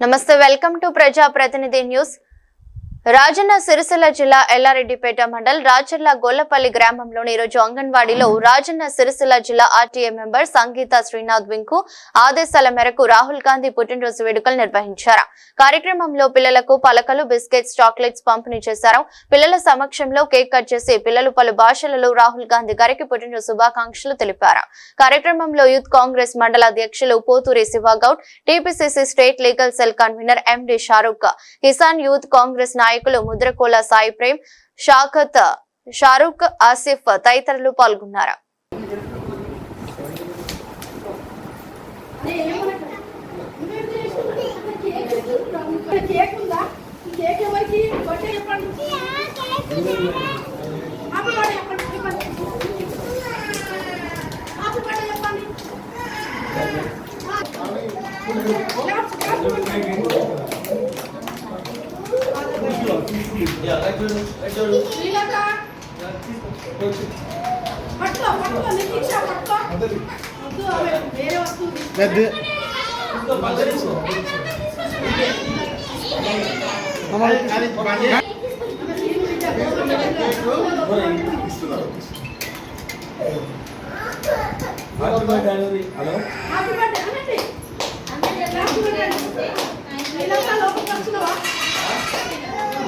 నమస్తే welcome to ప్రజా ప్రతినిధి న్యూస్. రాజన్న సిరిసిల్ల జిల్లా ఎల్లారెడ్డిపేట మండల్ రాచర్ల గొల్లపల్లి గ్రామంలోని ఈరోజు అంగన్వాడీలో రాజన్న సిరిసిల్ల జిల్లా ఆర్టీఏ మెంబర్ సంగీత శ్రీనాథ్ వింకు ఆదేశాల మేరకు రాహుల్ గాంధీ పుట్టినరోజు వేడుకలు నిర్వహించారు. కార్యక్రమంలో పిల్లలకు పలకలు, బిస్కెట్స్, చాక్లెట్స్ పంపిణీ చేశారు. పిల్లల సమక్షంలో కేక్ కట్ చేసి పిల్లలు పలు భాషలలో రాహుల్ గాంధీ గారికి పుట్టినరోజు శుభాకాంక్షలు తెలిపారు. కార్యక్రమంలో యూత్ కాంగ్రెస్ మండల అధ్యక్షులు Pothuri Shivagoud, TPCC state legal cell convener ఎండి షారూక్, కిసాన్ యూత్ కాంగ్రెస్ నాయకులు ముద్రకోల సాయి ప్రేమ్, షాఖత్, షారూక్, ఆసిఫ్ తదితరులు పాల్గొన్నారు.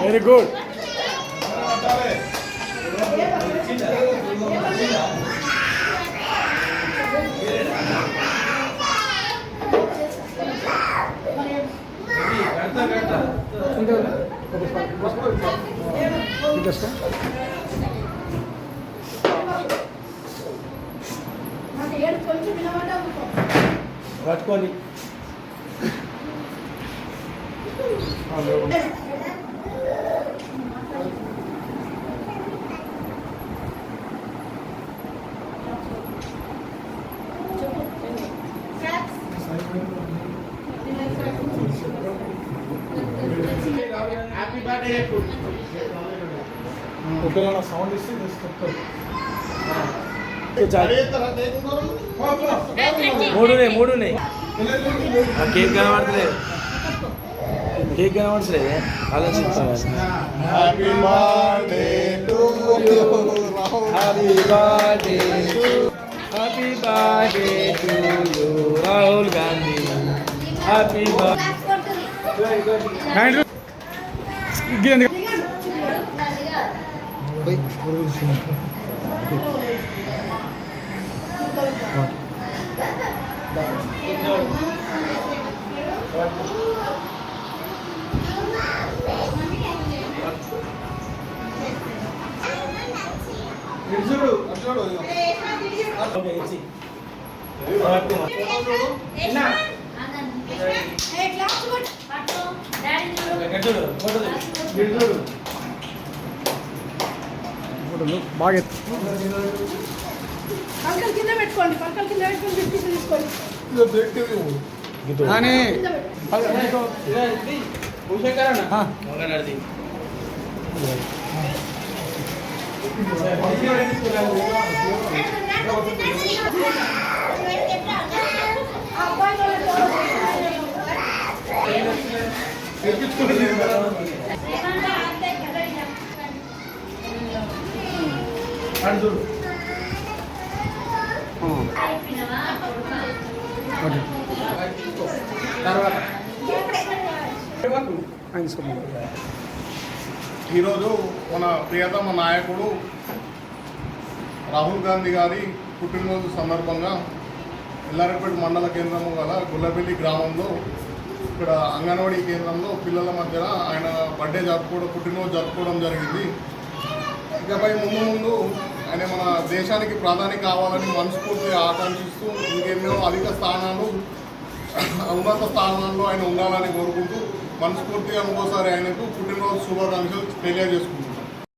Very good. పట్టుకోండి. ఒకవేళ సౌండ్ ఇస్తే చెప్తారు. మూడు కేక్ కనబడతలేదు, కేక్ కనబడతలేదు. ఆలోచిస్తాను. Happy birthday to you, happy birthday to you Rahul Gandhi. Happy birthday. బాగా పలకల కింద పెట్టుకోండి, పలకల కింద పెట్టుకొని తీసుకోండి. ఈరోజు మన ప్రియతమ నాయకుడు రాహుల్ గాంధీ గారి పుట్టినరోజు సందర్భంగా ఎల్లారెడ్డిపేట మండల కేంద్రము గల గుల్లపల్లి గ్రామంలో ఇక్కడ అంగన్వాడీ కేంద్రంలో పిల్లల మధ్యన ఆయన బర్త్డే పుట్టినరోజు జరుపుకోవడం జరిగింది. ఇకపై ముందు ఆయన మన దేశానికి ప్రధాని కావాలని మనస్ఫూర్తిగా ఆకాంక్షిస్తూ ఇంకెన్నో అధిక స్థానాలు, ఉన్నత స్థానాల్లో ఆయన ఉండాలని కోరుకుంటూ మనస్ఫూర్తిగా ఇంకోసారి ఆయనకు పుట్టినరోజు శుభాకాంక్షలు తెలియజేసుకుంటాం.